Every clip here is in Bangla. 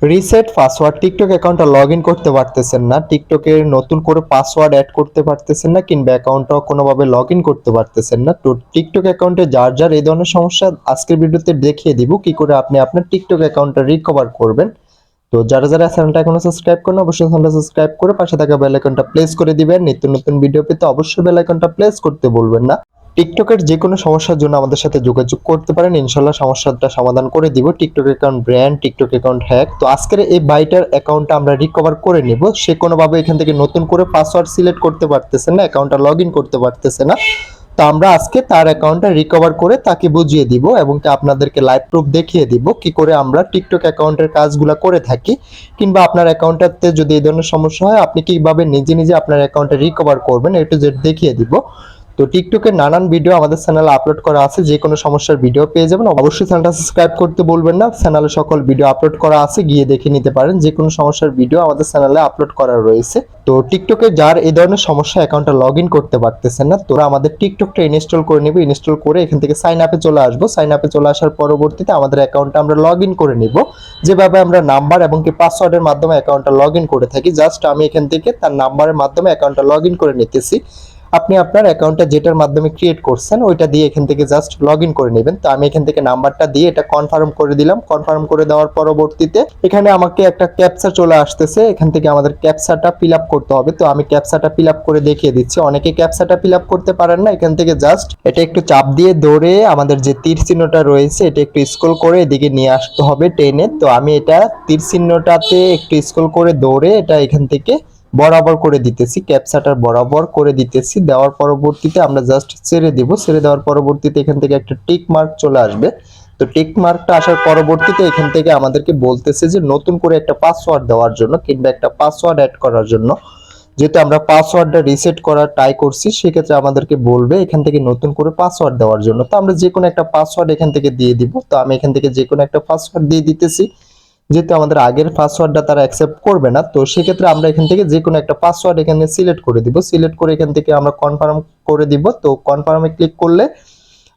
রিসেট পাসওয়ার্ড টিকটক অ্যাকাউন্টটা লগ ইন করতে পারতেছেন না, টিকটকে নতুন করে পাসওয়ার্ড অ্যাড করতে পারতেছেন না, কিংবা অ্যাকাউন্টটাও কোনোভাবে লগ ইন করতে পারতেছেন না। তো টিকটক অ্যাকাউন্টে যার যার এই ধরনের সমস্যা আজকের ভিডিওতে দেখিয়ে দিব কি করে আপনি আপনার টিকটক অ্যাকাউন্টটা রিকভার করবেন। তো যারা যারা চ্যানেলটা এখনো সাবস্ক্রাইব করেন অবশ্যই চ্যানেলটা সাবস্ক্রাইব করে পাশে থাকা বেল আইকনটা প্রেস করে দিবেন। নিত্য নতুন ভিডিও পেতে অবশ্যই বেল আইকনটা প্রেস করতে ভুলবেন না। টিকটকের যে কোনো সমস্যার জন্য আমাদের সাথে যোগাযোগ করতে পারেন, ইনশাল্লাহ সমস্যাটা সমাধান করে দিব। TikTok account brand, TikTok account hack. তো আজকের এই বাইটার অ্যাকাউন্টটা আমরা রিকভার করে নিব। সে কোনোভাবে এখান থেকে নতুন করে পাসওয়ার্ড সিলেক্ট করতে পারতেছে না, অ্যাকাউন্টটা লগ ইন করতে পারতেছে না। তো আমরা আজকে তার অ্যাকাউন্টটা রিকভার করে তাকে বুঝিয়ে দিব এবং আপনাদেরকে লাইভ প্রুফ দেখিয়ে দিব কি করে আমরা টিকটক অ্যাকাউন্টের কাজগুলো করে থাকি, কিংবা আপনার অ্যাকাউন্টটাতে যদি এই ধরনের সমস্যা হয় আপনি কিভাবে নিজে নিজে আপনার অ্যাকাউন্টটা রিকভার করবেন এ টু জেড দেখিয়ে দিব। তো টিকটকের নানান ভিডিও আমাদের চ্যানেলে আপলোড করা আছে, যে কোনো সমস্যার ভিডিও পেয়ে যাবেন। অবশ্যই চ্যানেলটা সাবস্ক্রাইব করতে বলবেন না, চ্যানেলে সকল ভিডিও আপলোড করা আছে, গিয়ে দেখে নিতে পারেন। যে কোনো সমস্যার ভিডিও আমাদের চ্যানেলে আপলোড করা রয়েছে। তো টিকটকে যার এই ধরনের সমস্যা অ্যাকাউন্টটা লগ ইন করতে পারতেছেন না, তোরা আমাদের টিকটকটা ইনস্টল করে নিব। ইনস্টল করে এখান থেকে সাইন আপে চলে আসবো। সাইন আপে চলে আসার পরবর্তীতে আমাদের অ্যাকাউন্টটা আমরা লগ ইন করে নিব, যেভাবে আমরা নাম্বার এবং কি পাসওয়ার্ডের মাধ্যমে অ্যাকাউন্টটা লগ ইন করে থাকি। জাস্ট আমি এখান থেকে তার নাম্বারের মাধ্যমে অ্যাকাউন্টটা লগ ইন করে নিতেছি। আপনি আপনার অ্যাকাউন্টটা যেটার মাধ্যমে ক্রিয়েট করছেন ওইটা দিয়ে এখান থেকে জাস্ট লগ ইন করে নেবেন। তো আমি এখান থেকে নাম্বারটা দিয়ে এটা কনফার্ম করে দিলাম। কনফার্ম করে দেওয়ার পরবর্তীতে এখানে আমাকে একটা ক্যাপচা চলে আসতেছে, এখান থেকে আমাদের ক্যাপচাটা ফিল আপ করতে হবে। তো আমি ক্যাপচাটা ফিল আপ করে দেখিয়ে দিচ্ছি। অনেকে ক্যাপচাটা ফিল আপ করতে পারেন না, এখান থেকে জাস্ট এটা একটু চাপ দিয়ে ধরে আমাদের যে তীর চিহ্নটা রয়েছে এটা একটু স্ক্রল করে এদিকে নিয়ে আসতে হবে টেনে। তো আমি এটা তীর চিহ্নটাতে একটু স্ক্রল করে দৌড়ে এটা এখান থেকে বরাবর করে দিতেছি, ক্যাপচাটার বরাবর করে দিতেছি। দেওয়ার পরবর্তীতে আমরা জাস্ট ছেড়ে দিব। ছেড়ে দেওয়ার পরবর্তীতে এখান থেকে একটা টিক মার্ক চলে আসবে। তো টিক মার্কটা আসার পরবর্তীতে এখান থেকে আমাদেরকে বলতেছে যে নতুন করে একটা পাসওয়ার্ড দেওয়ার জন্য কিংবা একটা পাসওয়ার্ড অ্যাড করার জন্য। যেহেতু আমরা পাসওয়ার্ডটা রিসেট করার ট্রাই করছি সেক্ষেত্রে আমাদেরকে বলবে এখান থেকে নতুন করে পাসওয়ার্ড দেওয়ার জন্য। তো আমরা যে কোনো একটা পাসওয়ার্ড এখান থেকে দিয়ে দিব। তো আমি এখান থেকে যে কোনো একটা পাসওয়ার্ড দিয়ে দিতেছি। যেহেতু আমাদের আগের পাসওয়ার্ডটা তারা অ্যাকসেপ্ট করবে না, তো সেক্ষেত্রে আমরা এখান থেকে যে কোনো একটা পাসওয়ার্ড এখানে সিলেক্ট করে দিব। সিলেক্ট করে এখান থেকে আমরা কনফার্ম করে দিব। তো কনফার্মে ক্লিক করলে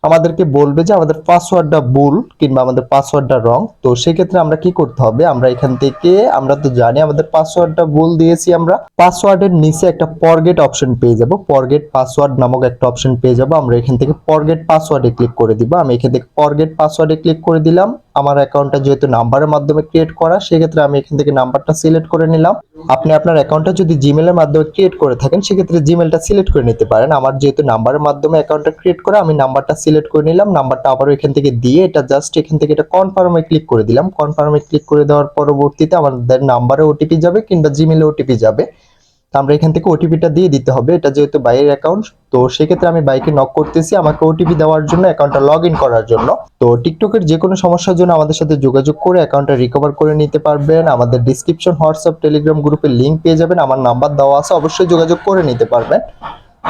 আমাদেরকে বলবে যে আমাদের পাসওয়ার্ডটা ভুল কিংবা আমাদের পাসওয়ার্ডটা রং। তো সেক্ষেত্রে আমরা কি করতে হবে, আমরা এখান থেকে আমরা তো জানি আমাদের পাসওয়ার্ডটা ভুল দিয়েছি। আমরা পাসওয়ার্ডের নিচে একটা ফরগেট অপশন পেয়ে যাব, ফরগেট পাসওয়ার্ড নামক একটা অপশন পেয়ে যাব। আমরা এখান থেকে ফরগেট পাসওয়ার্ডে ক্লিক করে দিব। আমি এখান থেকে ফরগেট পাসওয়ার্ডে ক্লিক করে দিলাম। আমার অ্যাকাউন্টটা যেহেতু নাম্বারের মাধ্যমে ক্রিয়েট করা সেক্ষেত্রে আমি এখান থেকে নাম্বারটা সিলেক্ট করে নিলাম। আপনি আপনার অ্যাকাউন্টটা যদি জিমেলের মাধ্যমে ক্রিয়েট করে থাকেন সেক্ষেত্রে জিমেলটা সিলেক্ট করে নিতে পারেন। আমার যেহেতু নাম্বারের মাধ্যমে অ্যাকাউন্টটা ক্রিয়েট করা আমি নাম্বারটা সিলেক্ট করে নিলাম। নাম্বারটা আবারও এখান থেকে দিয়ে এটা জাস্ট এখান থেকে এটা কনফার্মে ক্লিক করে দিলাম। কনফার্মে ক্লিক করে দেওয়ার পরবর্তীতে আমাদের নাম্বারে ওটিপি যাবে কিংবা জিমেলে ওটিপি যাবে। তো আমরা এখান থেকে ওটিপিটা দিয়ে দিতে হবে। এটা যেহেতু বাইরের অ্যাকাউন্ট তো সেক্ষেত্রে আমি বাইকে নক করতেছি আমাকে ওটিপি দেওয়ার জন্য, অ্যাকাউন্টটা লগ ইন করার জন্য। তো টিকটকের যে কোনো সমস্যার জন্য আমাদের সাথে যোগাযোগ করে অ্যাকাউন্টটা রিকভার করে নিতে পারবেন। আমাদের ডিসক্রিপশন হোয়াটসঅ্যাপ টেলিগ্রাম গ্রুপের লিঙ্ক পেয়ে যাবেন, আমার নাম্বার দেওয়া আছে, অবশ্যই যোগাযোগ করে নিতে পারবেন।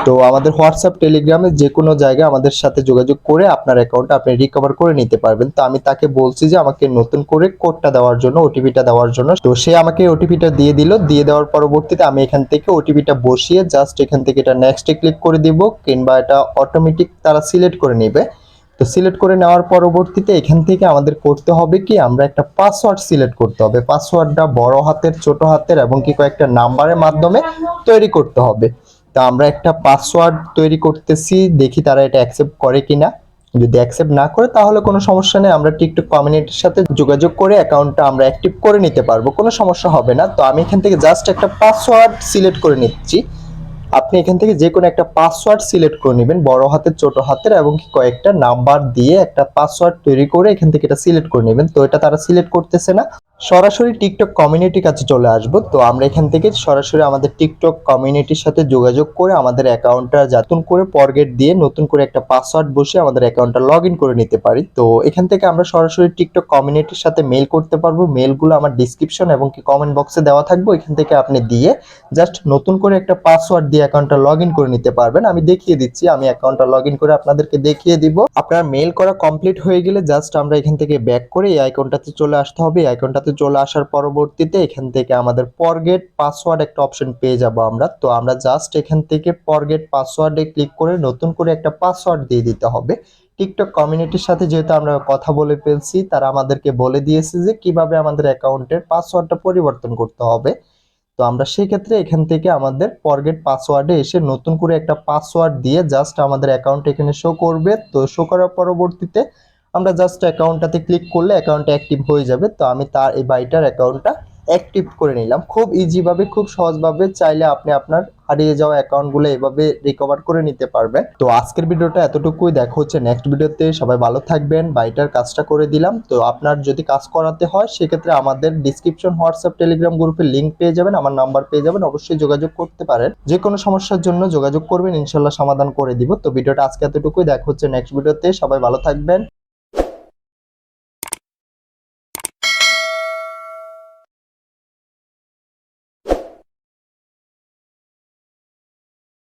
তো আমাদের হোয়াটসঅ্যাপ টেলিগ্রামে যে কোনো জায়গায় আমাদের সাথে যোগাযোগ করে আপনার অ্যাকাউন্টটা আপনি রিকভার করে নিতে পারবেন। তো আমি তাকে বলছি যে আমাকে নতুন করে কোডটা দেওয়ার জন্য, ওটিপিটা দেওয়ার জন্য। তো সে আমাকে ওটিপিটা দিয়ে দিল। দিয়ে দেওয়ার পরবর্তীতে আমি এখান থেকে ওটিপিটা বসিয়ে জাস্ট এখান থেকে এটা নেক্সটে ক্লিক করে দিব, কিংবা এটা অটোমেটিক তারা সিলেক্ট করে নেবে। তো সিলেক্ট করে নেওয়ার পরবর্তীতে এখান থেকে আমাদের করতে হবে কি, আমরা একটা পাসওয়ার্ড সিলেক্ট করতে হবে। পাসওয়ার্ডটা বড় হাতের, ছোট হাতের এবং কি কয়েকটা নাম্বারের মাধ্যমে তৈরি করতে হবে। তা আমরা একটা পাসওয়ার্ড তৈরি করতেছি, দেখি তারা এটা অ্যাকসেপ্ট করে কিনা। যদি অ্যাকসেপ্ট না করে তাহলে কোনো সমস্যা নেই, আমরা টিকটক কমিউনিটির সাথে যোগাযোগ করে অ্যাকাউন্টটা আমরা অ্যাক্টিভ করে নিতে পারবো, কোনো সমস্যা হবে না। তো আমি এখান থেকে জাস্ট একটা পাসওয়ার্ড সিলেক্ট করে নিচ্ছি। আপনি এখান থেকে যে কোনো একটা পাসওয়ার্ড সিলেক্ট করে নেবেন, বড় হাতের, ছোট হাতের এবং কি কয়েকটা নাম্বার দিয়ে একটা পাসওয়ার্ড তৈরি করে এখান থেকে এটা সিলেক্ট করে নেবেন। তো এটা তারা সিলেক্ট করতেছে না, সরাসরি টিকটক কমিউনিটির কাছে চলে আসবো। তো আমরা এখান থেকে সরাসরি আমাদের টিকটক কমিউনিটির সাথে যোগাযোগ করে আমাদের অ্যাকাউন্টটা নতুন করে ফরগেট দিয়ে নতুন করে একটা পাসওয়ার্ড বসে আমাদের অ্যাকাউন্টটা লগ ইন করে নিতে পারি। তো এখান থেকে আমরা সরাসরি টিকটক কমিউনিটির সাথে মেল করতে পারবো। মেলগুলো আমার ডিসক্রিপশন এবং কি কমেন্ট বক্সে দেওয়া থাকবে, এখান থেকে আপনি দিয়ে জাস্ট নতুন করে একটা পাসওয়ার্ড দিয়ে অ্যাকাউন্টটা লগ ইন করে নিতে পারবেন। আমি দেখিয়ে দিচ্ছি, আমি অ্যাকাউন্টটা লগ ইন করে আপনাদেরকে দেখিয়ে দিব। আপনার মেল করা কমপ্লিট হয়ে গেলে জাস্ট আমরা এখান থেকে ব্যাক করে এই আইকনটাতে চলে আসতে হবে। এই আইকনটাতে ভিডিওতে চলে আসার পরবর্তীতে এখান থেকে আমাদের ফরগেট পাসওয়ার্ড একটা অপশন পেয়ে যাব আমরা। তো আমরা জাস্ট এখান থেকে ফরগেট পাসওয়ার্ডে ক্লিক করে নতুন করে একটা পাসওয়ার্ড দিয়ে দিতে হবে। টিকটক কমিউনিটির সাথে যেহেতু আমরা কথা বলে ফেলছি, তারা আমাদেরকে বলে দিয়েছে যে কিভাবে আমাদের অ্যাকাউন্টের পাসওয়ার্ডটা পরিবর্তন করতে হবে। তো আমরা সেই ক্ষেত্রে এখান থেকে আমাদের ফরগেট পাসওয়ার্ডে এসে নতুন করে একটা পাসওয়ার্ড দিয়ে জাস্ট আমাদের অ্যাকাউন্ট এখানে শো করবে। তো শো করার পরবর্তীতে আমরা জাস্ট অ্যাকাউন্টটাতে ক্লিক করলে অ্যাকাউন্টটা অ্যাক্টিভ হয়ে যাবে। তো আমি তার এই ভাইটার অ্যাকাউন্টটা অ্যাক্টিভ করে নিলাম খুব ইজিভাবে, খুব সহজভাবে। চাইলে আপনি আপনার হারিয়ে যাওয়া অ্যাকাউন্টগুলো এভাবে রিকভার করে নিতে পারবেন। তো আজকের ভিডিওটা এতটুকুই, দেখা হচ্ছে নেক্সট ভিডিওতে। সবাই ভালো থাকবেন। ভাইটার কাজটা করে দিলাম। তো আপনার যদি কাজ করাতে হয় সেক্ষেত্রে আমাদের ডিসক্রিপশন হোয়াটসঅ্যাপ টেলিগ্রাম গ্রুপের লিঙ্ক পেয়ে যাবেন, আমার নাম্বার পেয়ে যাবেন, অবশ্যই যোগাযোগ করতে পারেন। যে কোনো সমস্যার জন্য যোগাযোগ করবেন, ইনশাল্লাহ সমাধান করে দিব। তো ভিডিওটা আজকে এতটুকুই, দেখা হচ্ছে নেক্সট ভিডিওতে। সবাই ভালো থাকবেন।